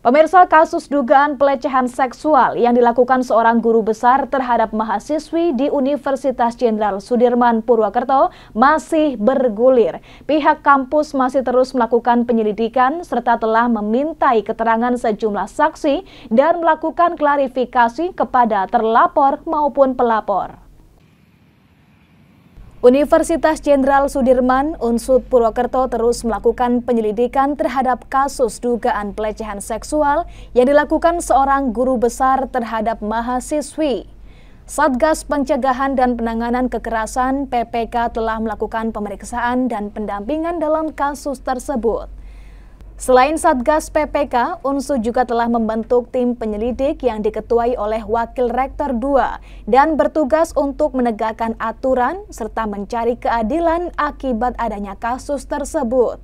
Pemirsa, kasus dugaan pelecehan seksual yang dilakukan seorang guru besar terhadap mahasiswi di Universitas Jenderal Sudirman Purwokerto masih bergulir. Pihak kampus masih terus melakukan penyelidikan serta telah memintai keterangan sejumlah saksi dan melakukan klarifikasi kepada terlapor maupun pelapor. Universitas Jenderal Sudirman Unsud Purwokerto terus melakukan penyelidikan terhadap kasus dugaan pelecehan seksual yang dilakukan seorang guru besar terhadap mahasiswi. Satgas Pencegahan dan Penanganan Kekerasan (PPK) telah melakukan pemeriksaan dan pendampingan dalam kasus tersebut. Selain Satgas PPK, Unsud juga telah membentuk tim penyelidik yang diketuai oleh Wakil Rektor 2 dan bertugas untuk menegakkan aturan serta mencari keadilan akibat adanya kasus tersebut.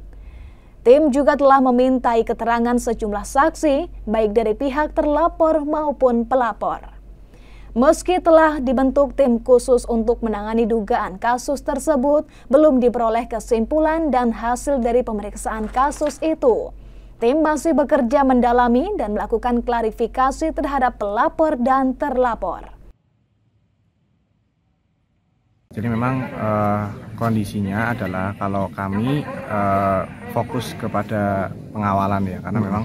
Tim juga telah memintai keterangan sejumlah saksi, baik dari pihak terlapor maupun pelapor. Meski telah dibentuk tim khusus untuk menangani dugaan kasus tersebut, belum diperoleh kesimpulan dan hasil dari pemeriksaan kasus itu. Tim masih bekerja mendalami dan melakukan klarifikasi terhadap pelapor dan terlapor. Jadi memang kondisinya adalah kalau kami fokus kepada pengawalan ya, karena memang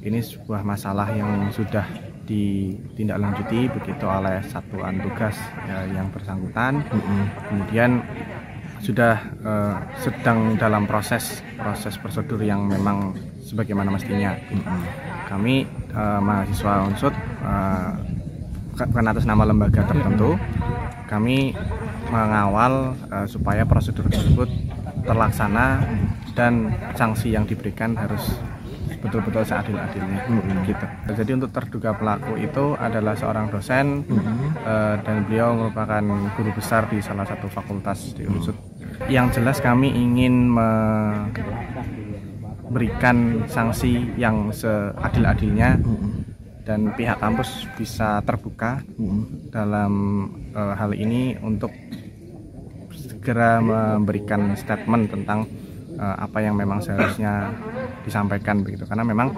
ini sebuah masalah yang sudah ditindaklanjuti begitu oleh satuan tugas yang bersangkutan. Kemudian sudah sedang dalam proses prosedur yang memang sebagaimana mestinya. Kami mahasiswa Unsud bukan atas nama lembaga tertentu, kami mengawal supaya prosedur tersebut terlaksana dan sanksi yang diberikan harus betul-betul seadil-adilnya gitu. Jadi untuk terduga pelaku itu adalah seorang dosen dan beliau merupakan guru besar di salah satu fakultas di Unsud. Yang jelas kami ingin memberikan sanksi yang seadil-adilnya dan pihak kampus bisa terbuka dalam hal ini untuk segera memberikan statement tentang apa yang memang seharusnya disampaikan begitu, karena memang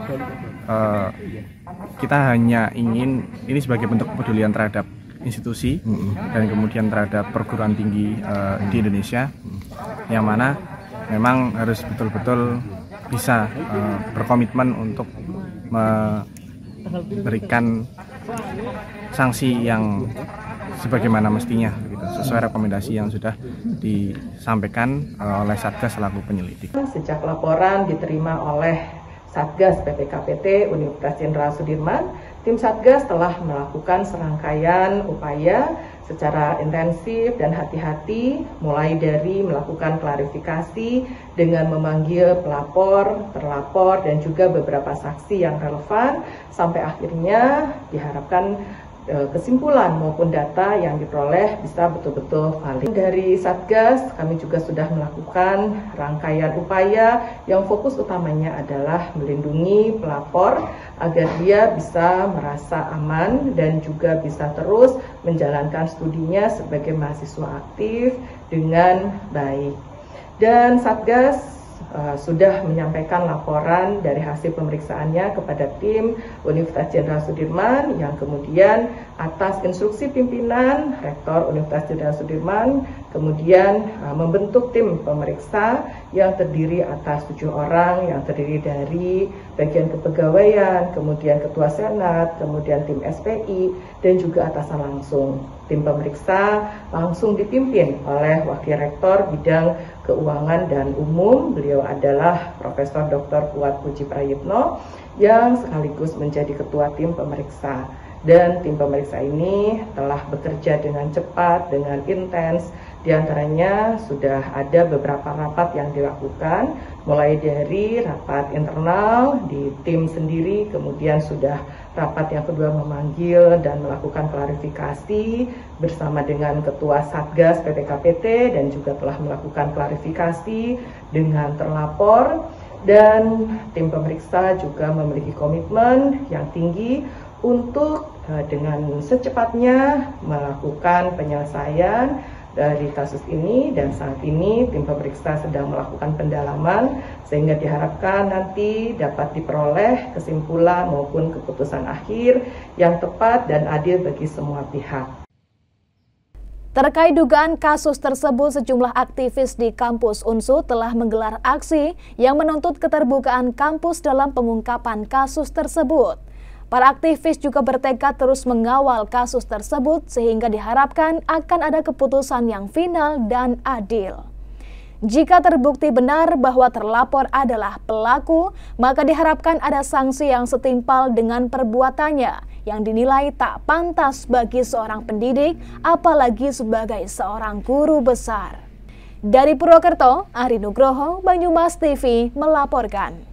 kita hanya ingin ini sebagai bentuk kepedulian terhadap institusi dan kemudian terhadap perguruan tinggi di Indonesia, yang mana memang harus betul-betul bisa berkomitmen untuk memberikan sanksi yang sebagaimana mestinya gitu, sesuai rekomendasi yang sudah disampaikan oleh Satgas selaku penyelidik. Sejak laporan diterima oleh Satgas PPKPT Universitas Jenderal Sudirman, tim Satgas telah melakukan serangkaian upaya secara intensif dan hati-hati, mulai dari melakukan klarifikasi dengan memanggil pelapor, terlapor, dan juga beberapa saksi yang relevan, sampai akhirnya diharapkan kesimpulan maupun data yang diperoleh bisa betul-betul valid. Dari Satgas, kami juga sudah melakukan rangkaian upaya yang fokus utamanya adalah melindungi pelapor agar dia bisa merasa aman dan juga bisa terus menjalankan studinya sebagai mahasiswa aktif dengan baik. Dan Satgas sudah menyampaikan laporan dari hasil pemeriksaannya kepada tim Universitas Jenderal Sudirman, yang kemudian atas instruksi pimpinan Rektor Universitas Jenderal Sudirman kemudian membentuk tim pemeriksa yang terdiri atas 7 orang, yang terdiri dari bagian kepegawaian, kemudian ketua senat, kemudian tim SPI, dan juga atasan langsung. Tim pemeriksa langsung dipimpin oleh Wakil Rektor Bidang Keuangan dan Umum. Beliau adalah Profesor Dr. Kuat Puji Prayitno yang sekaligus menjadi ketua tim pemeriksa. Dan tim pemeriksa ini telah bekerja dengan cepat, dengan intens. Di antaranya sudah ada beberapa rapat yang dilakukan, mulai dari rapat internal di tim sendiri, kemudian sudah rapat yang kedua memanggil dan melakukan klarifikasi bersama dengan Ketua Satgas PPKPT dan juga telah melakukan klarifikasi dengan terlapor. Dan tim pemeriksa juga memiliki komitmen yang tinggi untuk dengan secepatnya melakukan penyelesaian dari kasus ini, dan saat ini tim pemeriksa sedang melakukan pendalaman sehingga diharapkan nanti dapat diperoleh kesimpulan maupun keputusan akhir yang tepat dan adil bagi semua pihak. Terkait dugaan kasus tersebut, sejumlah aktivis di kampus UNSUD telah menggelar aksi yang menuntut keterbukaan kampus dalam pengungkapan kasus tersebut. Para aktivis juga bertekad terus mengawal kasus tersebut sehingga diharapkan akan ada keputusan yang final dan adil. Jika terbukti benar bahwa terlapor adalah pelaku, maka diharapkan ada sanksi yang setimpal dengan perbuatannya yang dinilai tak pantas bagi seorang pendidik, apalagi sebagai seorang guru besar. Dari Purwokerto, Ari Nugroho, Banyumas TV melaporkan.